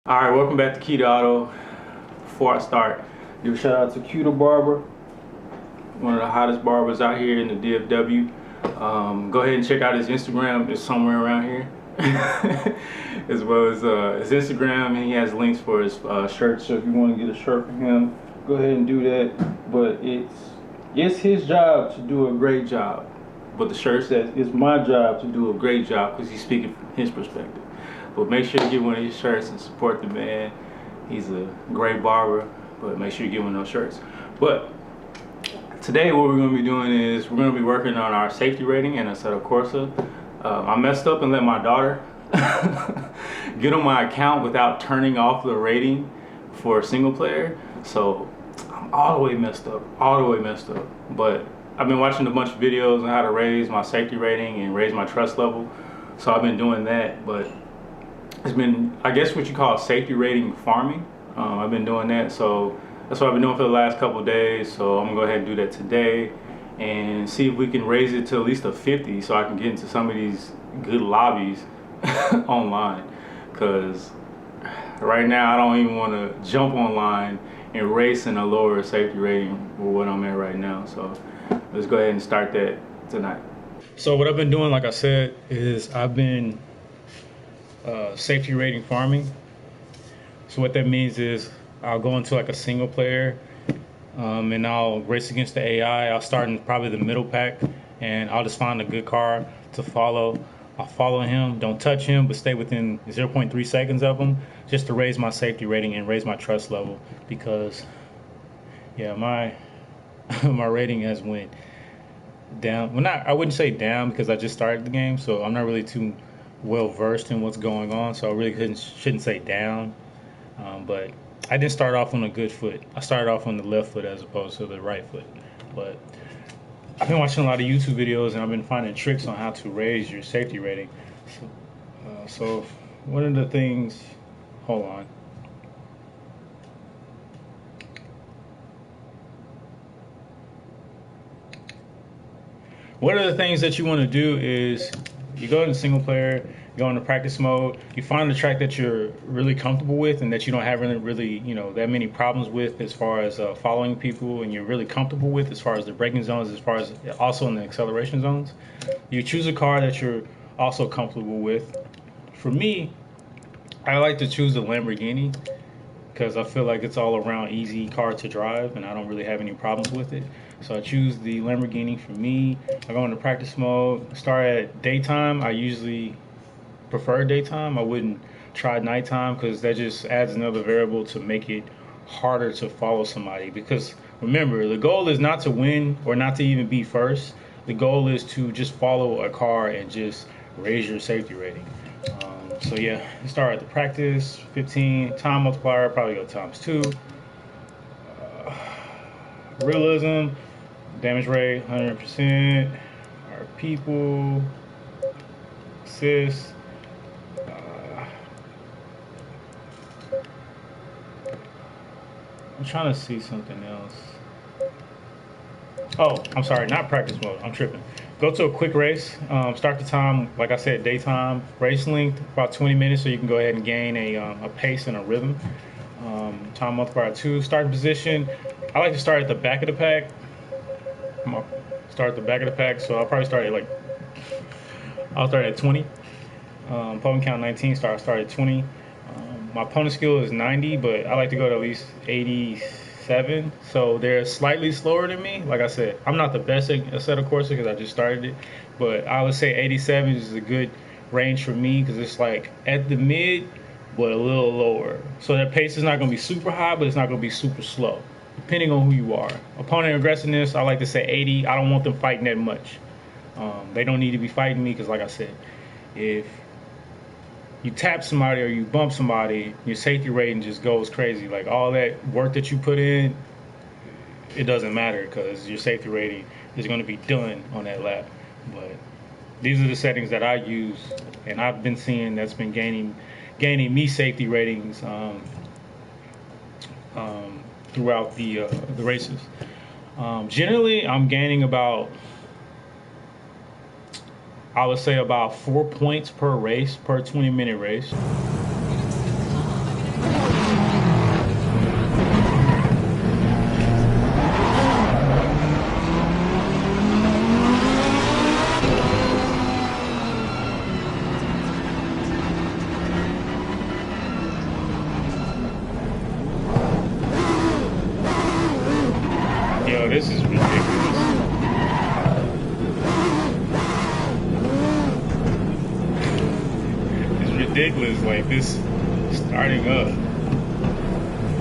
All right, welcome back to Key to Auto. Before I start, give a shout out to Q the Barber, one of the hottest barbers out here in the DFW. Go ahead and check out his Instagram. It's somewhere around here, as well as his Instagram, and he has links for his shirts. So if you want to get a shirt from him, go ahead and do that. But it's his job to do a great job. But the shirt says it's my job to do a great job because he's speaking from his perspective. But make sure you get one of these shirts and support the man. He's a great barber, but make sure you get one of those shirts. But today what we're going to be doing is we're going to be working on our safety rating in Assetto Corsa. I messed up and let my daughter get on my account without turning off the rating for a single player. So I'm all the way messed up, But I've been watching a bunch of videos on how to raise my safety rating and raise my trust level. So I've been doing that, but it's been, I guess, what you call safety rating farming. I've been doing that, so that's what I've been doing for the last couple of days. So I'm gonna go ahead and do that today and see if we can raise it to at least a 50 so I can get into some of these good lobbies online. Because right now I don't even want to jump online and race in a lower safety rating for what I'm at right now. So let's go ahead and start that tonight. So what I've been doing, like I said, is I've been safety rating farming. So what that means is I'll go into like a single player and I'll race against the AI. I'll start in probably the middle pack and I'll just find a good car to follow. I'll follow him, don't touch him, but stay within 0.3 seconds of him just to raise my safety rating and raise my trust level, because yeah, my my rating has went down. Well, not, I wouldn't say down because I just started the game, so I'm not really too well versed in what's going on, so I really shouldn't say down. But I didn't start off on a good foot. I started off on the left foot as opposed to the right foot. But I've been watching a lot of YouTube videos and I've been finding tricks on how to raise your safety rating. So one of the things, hold on. One of the things that you want to do is you go into single player, go into practice mode, you find the track that you're really comfortable with and that you don't have really that many problems with as far as following people, and you're really comfortable with as far as the braking zones, as far as also in the acceleration zones. You choose a car that you're also comfortable with. For me, I like to choose a Lamborghini because I feel like it's all around easy car to drive and I don't really have any problems with it. So I choose the Lamborghini for me. I go into practice mode, start at daytime. I usually prefer daytime. I wouldn't try nighttime because that just adds another variable to make it harder to follow somebody. Because remember, the goal is not to win or not to even be first. The goal is to just follow a car and just raise your safety rating. So yeah, start at the practice, 15, time multiplier, probably go times 2. Realism, damage rate, 100%. Our people, assist. I'm trying to see something else. Oh, I'm sorry, not practice mode. I'm tripping. Go to a quick race. Start the time, like I said, daytime. Race length, about 20 minutes, so you can go ahead and gain a pace and a rhythm. Time multiplier 2. Start position. I like to start at the back of the pack. Start at the back of the pack, so I'll probably start at I'll start at 20. Opponent count 19, start at 20. My opponent skill is 90, but I like to go to at least 87. So they're slightly slower than me. Like I said, I'm not the best at Assetto Corsa because I just started it, but I would say 87 is a good range for me because it's like at the mid, but a little lower. So that pace is not going to be super high, but it's not going to be super slow, depending on who you are. Opponent aggressiveness, I like to say 80. I don't want them fighting that much. They don't need to be fighting me because, like I said, if you tap somebody or you bump somebody, your safety rating just goes crazy. Like all that work that you put in, it doesn't matter because your safety rating is going to be done on that lap. But these are the settings that I use, and I've been seeing that's been gaining me safety ratings throughout the races. Generally, I'm gaining about, I would say, about 4 points per race, per 20-minute race. ridiculous, like this starting up.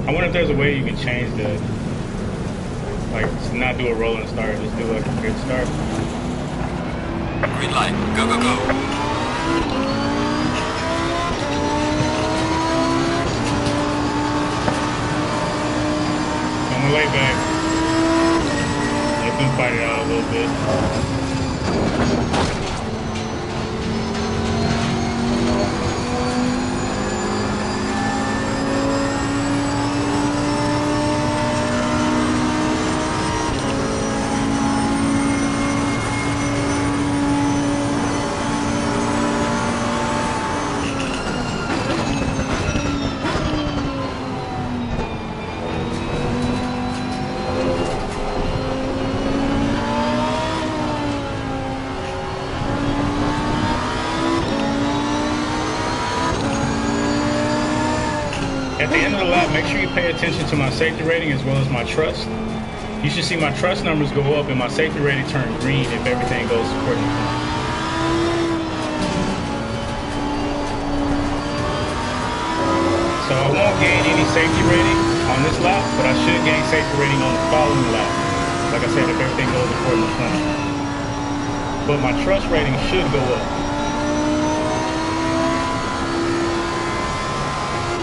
I wonder if there's a way you can change the, like, to not do a rolling start, just do like a quick start. Green light, go, go, go. On the way back, let them fight it out a little bit. At the end of the lap, make sure you pay attention to my safety rating as well as my trust. You should see my trust numbers go up and my safety rating turn green if everything goes according to plan. So I won't gain any safety rating on this lap, but I should gain safety rating on the following lap. Like I said, if everything goes according to plan. But my trust rating should go up.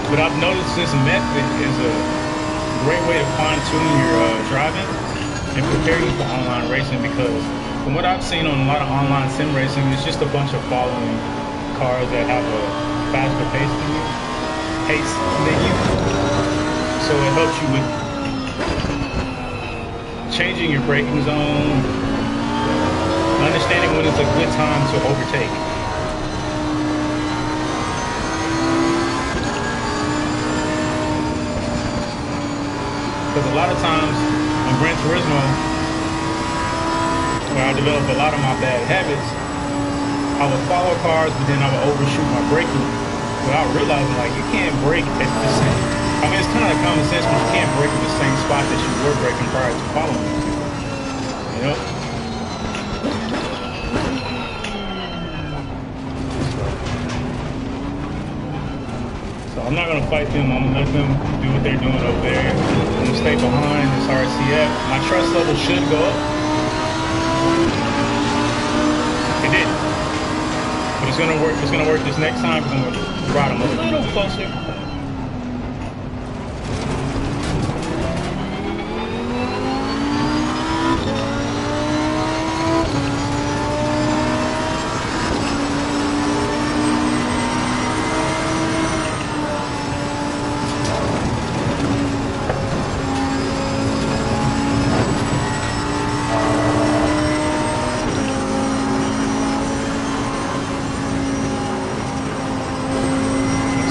But I've noticed this method is a great way to fine-tune your driving and prepare you for online racing, because from what I've seen on a lot of online sim racing, it's just a bunch of following cars that have a faster pace than you. So it helps you with changing your braking zone, understanding when it's a good time to overtake. Because a lot of times on Gran Turismo, where I developed a lot of my bad habits, I would follow cars, but then I would overshoot my braking without realizing, like, you can't brake at the same. I mean, it's kind of common sense, but you can't brake in the same spot that you were braking prior to following these people. You know? So I'm not gonna fight them. I'm gonna let them do what they're doing over there. I'm gonna stay behind this RCF. My trust level should go up. It did. But it's gonna work. It's gonna work this next time because I'm gonna ride them a little closer.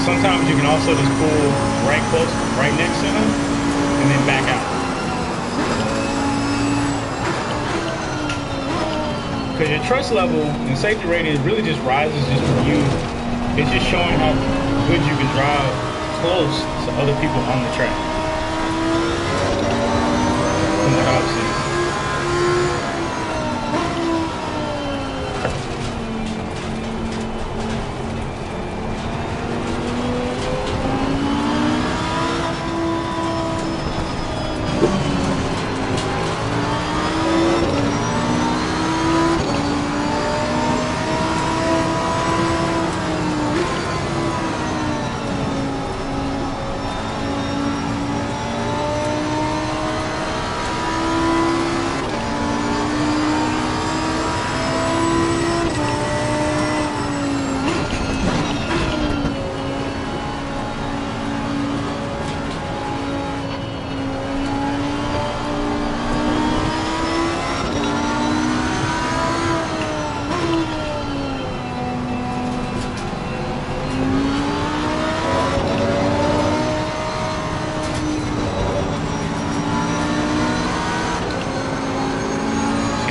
Sometimes you can also just pull right close, right next to them, and then back out. Because your trust level and safety rating really just rises just from you. It's just showing how good you can drive close to other people on the track. From what I've seen.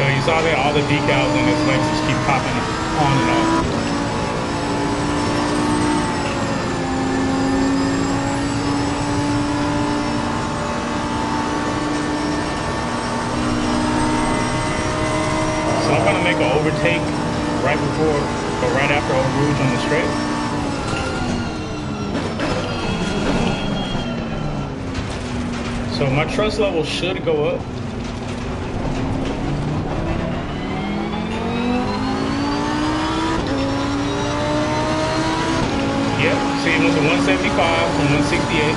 You saw that all the decals on his legs just keep popping on and off. So I'm gonna make an overtake right before or right after Eau Rouge on the straight. So my trust level should go up. Yep, see, it went to 175 from 168.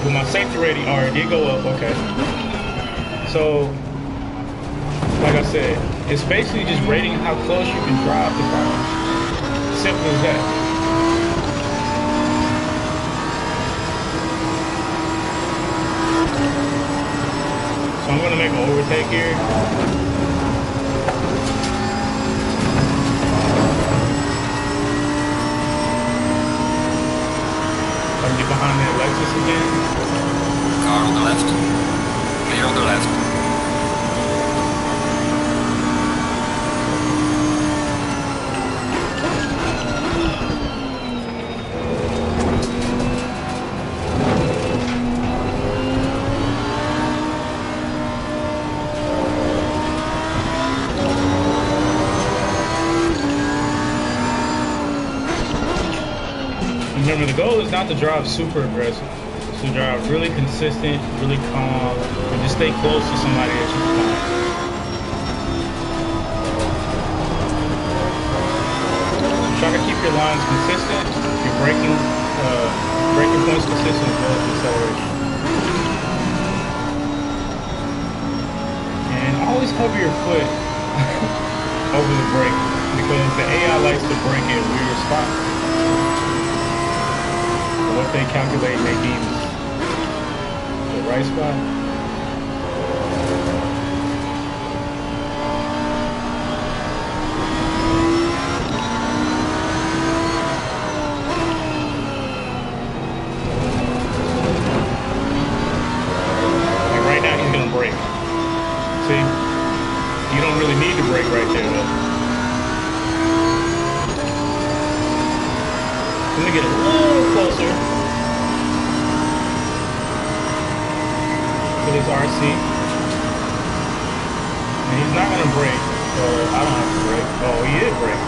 But my safety rating already did go up, okay. So, like I said, it's basically just rating how close you can drive the car. Simple as that. So I'm gonna make an overtake here. Get behind that Lexus again. Car on the left. Clear on the left. Remember, the goal is not to drive super aggressive. It's to drive really consistent, really calm, and just stay close to somebody that you can find. Try to keep your lines consistent, your braking points consistent as well as acceleration. And always hover your foot over the brake because the AI likes to brake at weird spots. What they calculate may be the right spot. Like right now he's gonna brake. See? You don't really need to brake right there though. Let me get a little closer to this RC. And he's not gonna brake, so I don't have to brake. Oh, he did brake.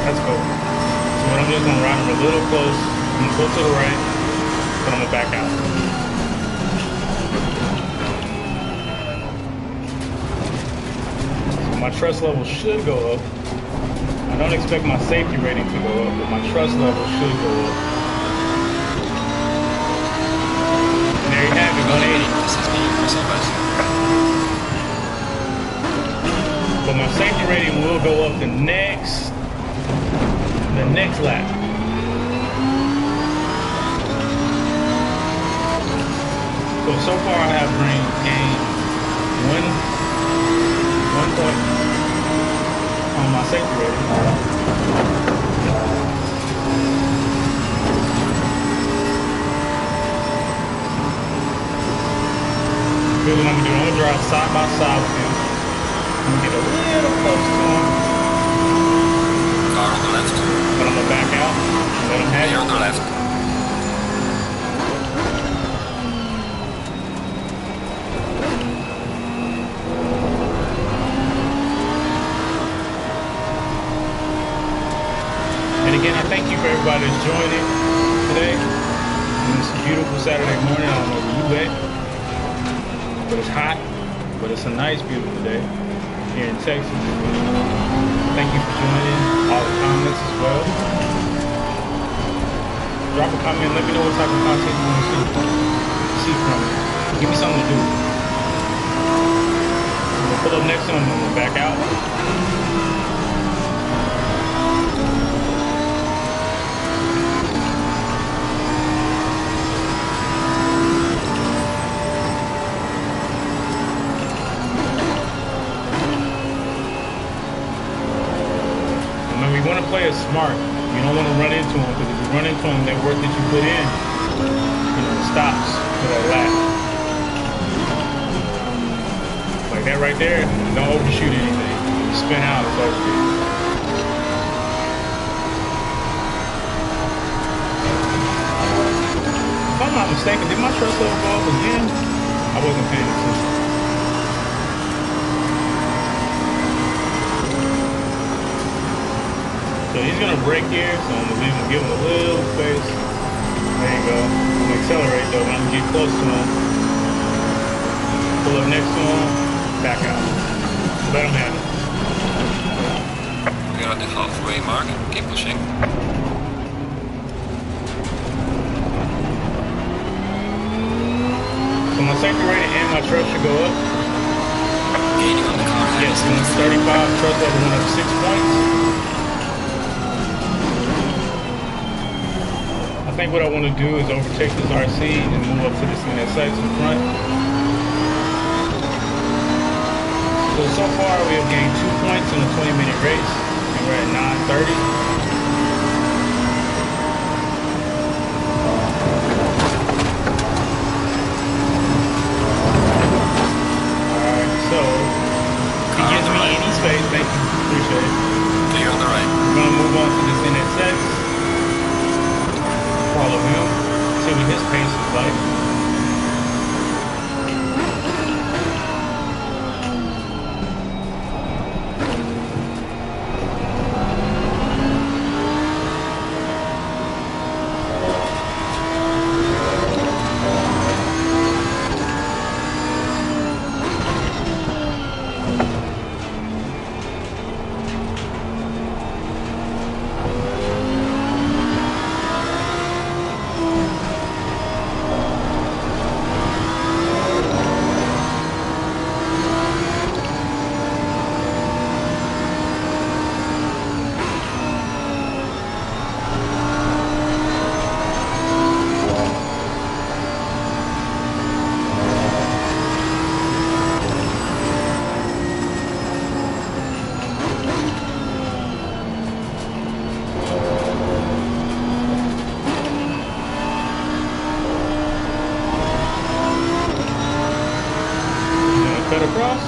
That's cool. So I'm just gonna ride him a little close. I'm gonna pull to the right, but I'm gonna back out. So my trust level should go up. I don't expect my safety rating to go up, but my trust level should go up. And there you have it, 180. But my safety rating will go up the next lap. So far I have gained one point on my safety rating. Here's what I'm gonna do. I'm gonna drive side by side with him. I'm gonna get a little close to him. Car on the left. But I'm gonna back out and let him have it. Clear on the left. And again, I thank you for everybody that's joining today. And it's a beautiful Saturday morning. I don't know where you at, but it's hot. But it's a nice, beautiful day here in Texas. Thank you for joining. All the comments as well. Drop a comment. Let me know what type of content you want to see from me. Give me something to do. I'm gonna pull up next to him. I'm gonna back out. You want to play it smart. You don't want to run into them, because if you run into them, that work that you put in, stops for that lap. Like that right there, don't overshoot anything. You spin out, it's over. If I'm not mistaken, did my trust level go up again? I wasn't paying attention. So he's gonna brake here, so I'm gonna give him a little space. There you go. I'm gonna accelerate though, but I'm gonna get close to him. pull up next to him, back out. Let him have it. We are at the halfway mark. Keep pushing. So my safety rating and my trust should go up. Gaining on the car. Yes, 35, trust level went up 6 points. I think what I want to do is overtake this RC and move up to this NSX in front. So far we have gained 2 points in a 20-minute race, and we're at 9:30. Alright, so he gives me any space, thank you, appreciate it. Clear on the right. We're gonna move on to this NSX. Follow him, see what his pace is like. Cut across.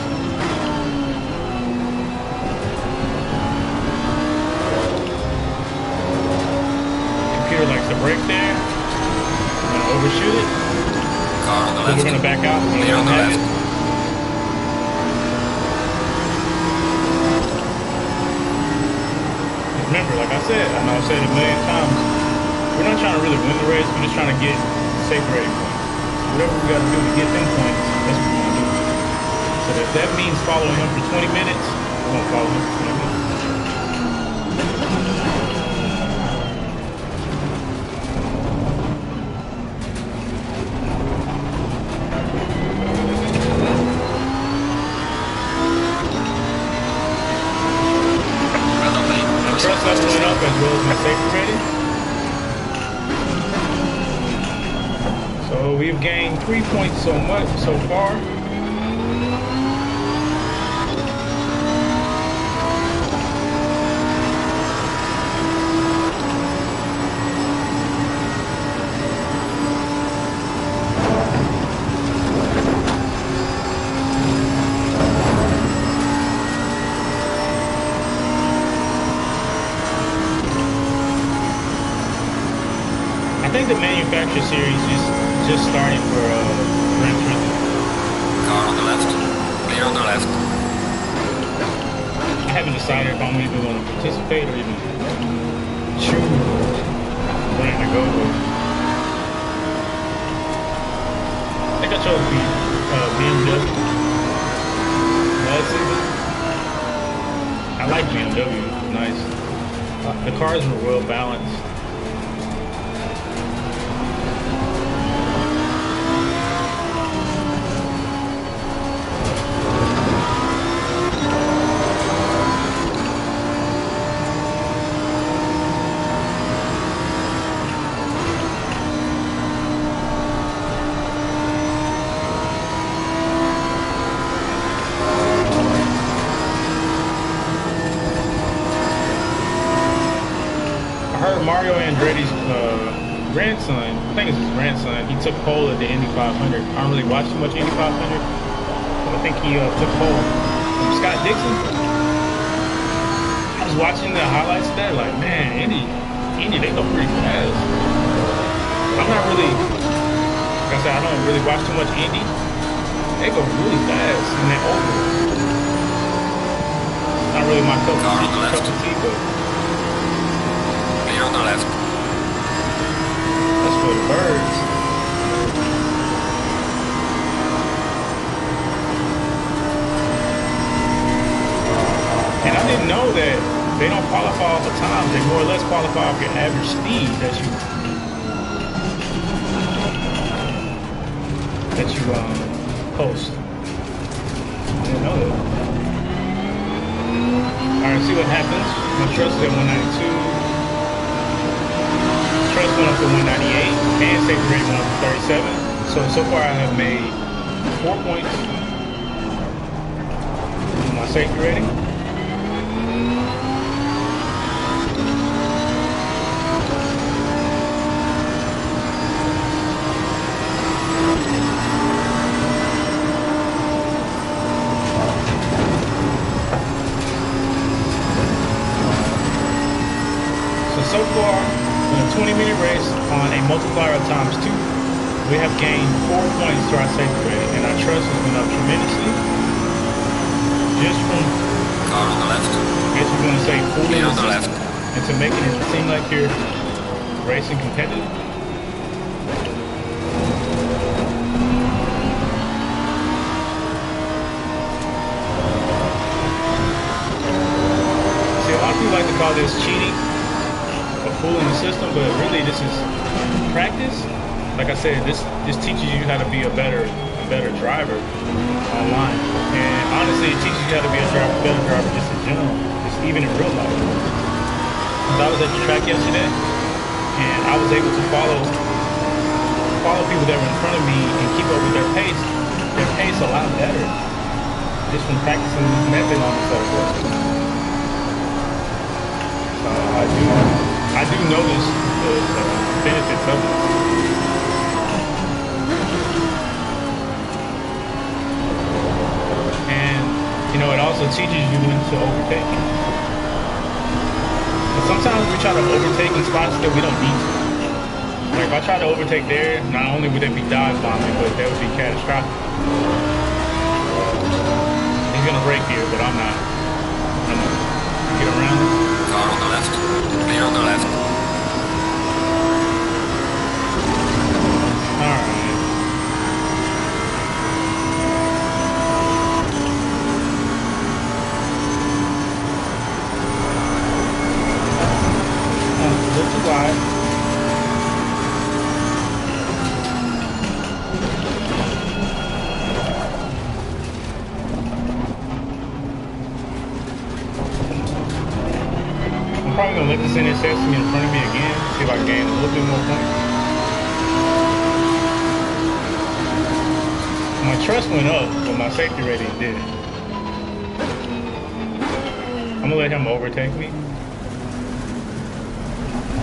Computer likes to brake there. I'm gonna overshoot it. Car on the So left. we're gonna back out. Clear on the left. Remember, like I said, I know I've said it a million times, we're not trying to really win the race, we're just trying to get safe rating points. Whatever we gotta do to get them points, that's what we're gonna do. So if that means following him for 20 minutes, we're gonna follow him for 20 minutes. Trust level went up as well as my safety rating. So we've gained 3 points so far. I think the manufacturer series just started for Gran Turismo. Car on the left. Clear on the left. I haven't decided if I'm even going to participate or even choose brand to go with. I think I chose BMW last season. I like BMW, it's nice. The cars were well balanced. Mario Andretti's grandson, I think it's his grandson, he took pole at the Indy 500. I don't really watch too much Indy 500, but I think he took pole from Scott Dixon. I was watching the highlights of that, like, man, Indy, they go pretty fast. I'm not really, like I said, I don't really watch too much Indy. They go really fast in that oval. Not really my cup of tea, but on the left. That's for the birds. drop off your average speed that you post. I didn't know that. Alright, see what happens. My trust is at 192. Trust went up to 198. And safety rating went up to 37. So far I have made 4 points on my safety rating. So far, in a 20-minute race on a multiplier of times 2, we have gained 4 points to our safety rating, and our trust has been up tremendously. Just from, Car on the left. I guess we're going to say, fooling On the left. into making it seem like you're racing competitive. See, a lot of people like to call this cheating, fooling the system, but really this is practice. Like I said, this teaches you how to be a better driver online, and honestly, it teaches you how to be a better driver just in general, just even in real life. Because I was at the track yesterday, and I was able to follow people that were in front of me and keep up with their pace a lot better, just from practicing this method on the surface. So I do notice the benefits of it. And, you know, it also teaches you when to overtake. But sometimes we try to overtake in spots that we don't need to. Like, if I try to overtake there, not only would it be dive bombing, but that would be catastrophic. He's gonna brake here, but I'm not. I'm gonna get around it. Car on the left. Clear on the left. Alright. A little too wide. I'm probably gonna let this in Sesame in front of me again, see if I can gain a little bit more points. My trust went up, but my safety rating didn't. I'm gonna let him overtake me.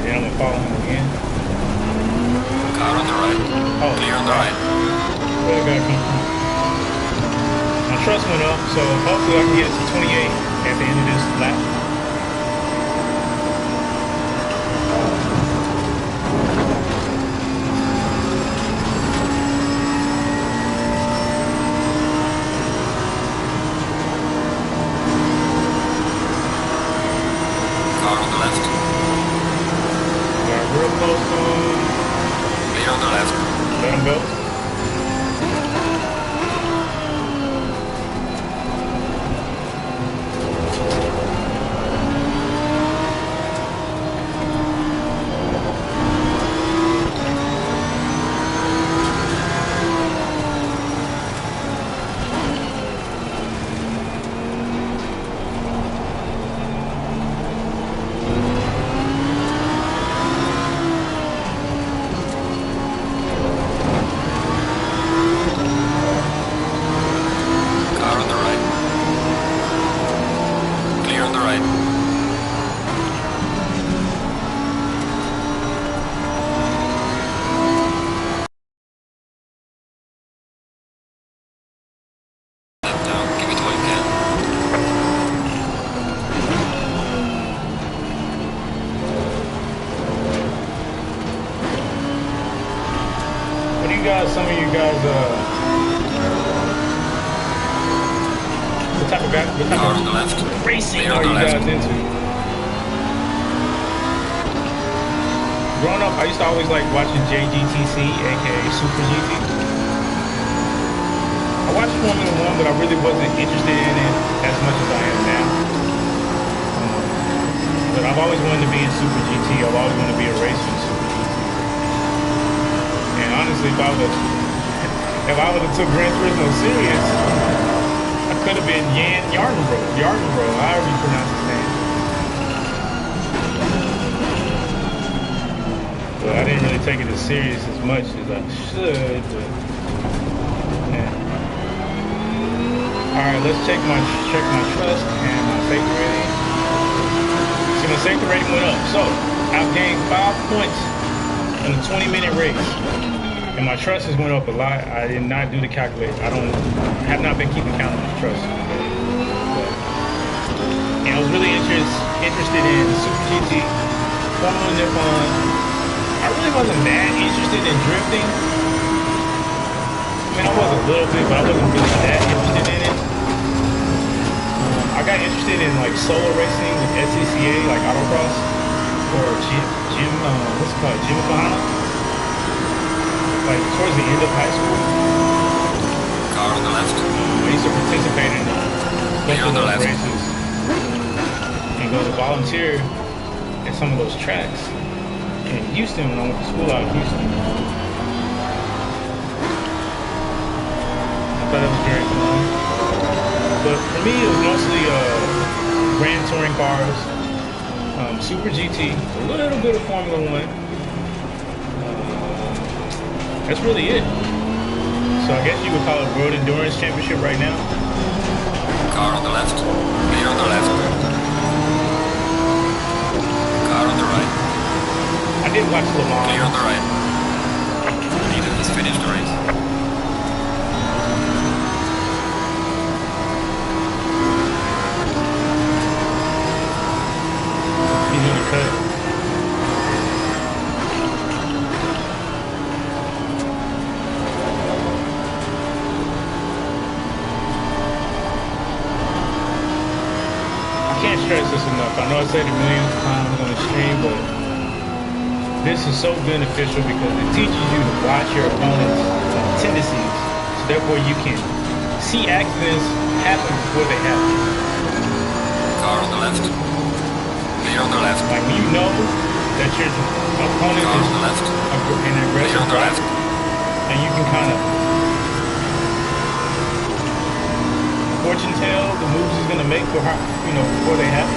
Then I'm gonna follow him again. Car on the right. Oh, Clear on the right. well, gotta come through. My trust went up, so hopefully I can get it to 28 at the end of this lap. Car on the left. Got real close to him. Clear on the left. Let him go. Car on the right. Clear on the right. Left down. Give it all you can. What do you guys, some of you guys, what type Car on the left. of racing Clear are on the you guys left. into? Growing up, I used to always like watching JGTC, aka Super GT. I watched Formula One, but I really wasn't interested in it as much as I am now. But I've always wanted to be in Super GT. I've always wanted to be a racer in Super GT. And honestly, if I would have took Gran Turismo serious, I could have been Yardenbro, however you pronounce his name. But I didn't really take it as serious as much as I should. But yeah. All right, let's check my trust and my safety rating. So my safety rating went up. So I've gained 5 points in a 20-minute race. And my trust has went up a lot. I did not do the calculation. Have not been keeping count on my trust. And I was really interested in Super GT, Formula Nippon. I really wasn't that interested in drifting. I mean, I was a little bit, but I wasn't really that interested in it. I got interested in like solo racing with SCCA, like autocross, or what's it called, Gymkhana. Like towards the end of high school. Car on the left. I used to participate in both of those races and go to volunteer at some of those tracks in Houston when I went to school out of Houston. I thought it was very fun. But for me, it was mostly Grand Touring cars, Super GT, a little bit of Formula One. That's really it. So I guess you would call it Road Endurance Championship right now. Car on the left. Clear on the left. Car on the right. I did watch Le Mans. Clear on the right. Leader has finished the race. He's gonna cut. Stress this enough. I know I said it millions of times on the stream, but this is so beneficial because it teaches you to watch your opponent's tendencies, so therefore you can see accidents happen before they happen. Car on the left. Clear on the left. Like when you know that your opponent Car is on the left. an aggressive Clear on the driver, left. and you can kind of fortune tell the moves he's gonna make before they happen.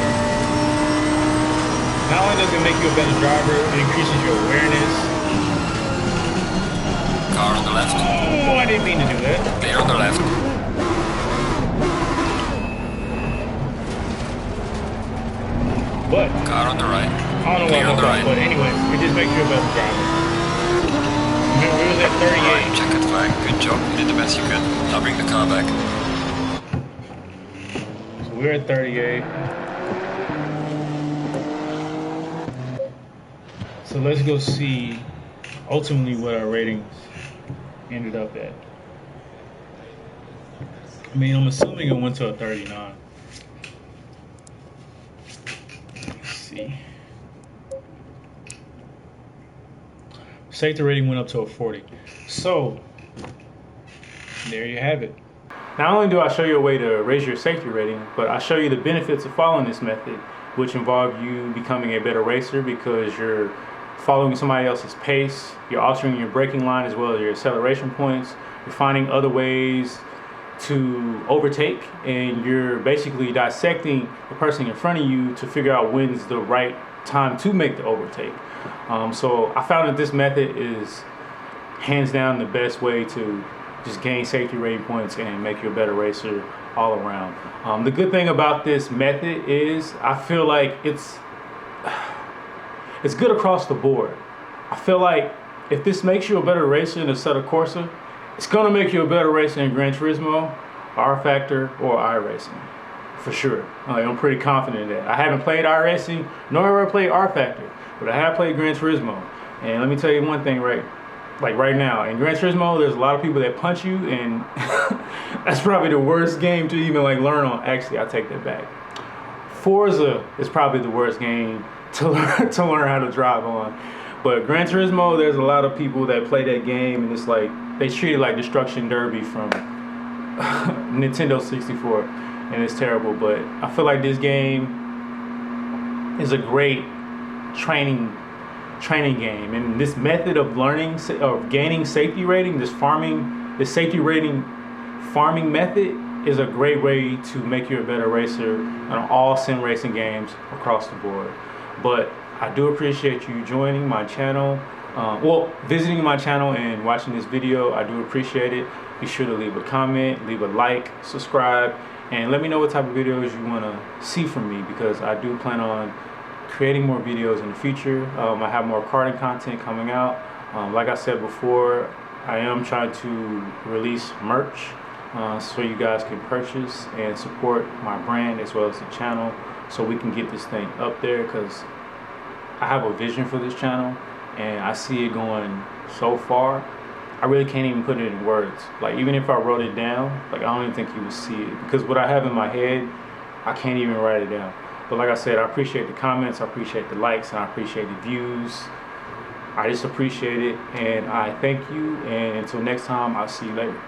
Not only does it make you a better driver, it increases your awareness. Car on the left. Oh, I didn't mean to do that. Clear on the left. But Car on the right. I don't know Clear what on the right. but anyways, it just makes you a better driver. Remember, we was at 38. Alright, checkered flag. Good job. You did the best you could. Now bring the car back. We're at 38. So let's go see ultimately what our ratings ended up at. I mean, I'm assuming it went to a 39. Let's see. Safety rating went up to a 40. So, there you have it. Not only do I show you a way to raise your safety rating, but I show you the benefits of following this method, which involve you becoming a better racer because you're following somebody else's pace, you're altering your braking line as well as your acceleration points, you're finding other ways to overtake, and you're basically dissecting the person in front of you to figure out when's the right time to make the overtake. So I found that this method is hands down the best way to just gain safety rating points and make you a better racer all around. The good thing about this method is I feel like it's good across the board. I feel like if this makes you a better racer in Assetto Corsa, it's gonna make you a better racer in Gran Turismo, R Factor, or iRacing, for sure. I'm pretty confident in that. I haven't played iRacing, nor have I played R Factor, but I have played Gran Turismo. And let me tell you one thing right now, in Gran Turismo, there's a lot of people that punch you, and that's probably the worst game to even learn on. Actually, I take that back. Forza is probably the worst game to learn how to drive on. But Gran Turismo, there's a lot of people that play that game, and it's like they treat it like Destruction Derby from Nintendo 64, and it's terrible. But I feel like this game is a great training game, and this method of learning of gaining safety rating, this safety rating farming method is a great way to make you a better racer on all sim racing games across the board. But I do appreciate you joining my channel, visiting my channel and watching this video. I do appreciate it. Be sure to leave a comment, leave a like, subscribe, and let me know what type of videos you want to see from me, because I do plan on creating more videos in the future. I have more karting content coming out. Like I said before, I am trying to release merch so you guys can purchase and support my brand as well as the channel, so we can get this thing up there, because I have a vision for this channel and I see it going so far. I really can't even put it in words. Like, even if I wrote it down, like, I don't even think you would see it, because what I have in my head, I can't even write it down. But like I said, I appreciate the comments, I appreciate the likes, and I appreciate the views. I just appreciate it, and I thank you, and until next time, I'll see you later.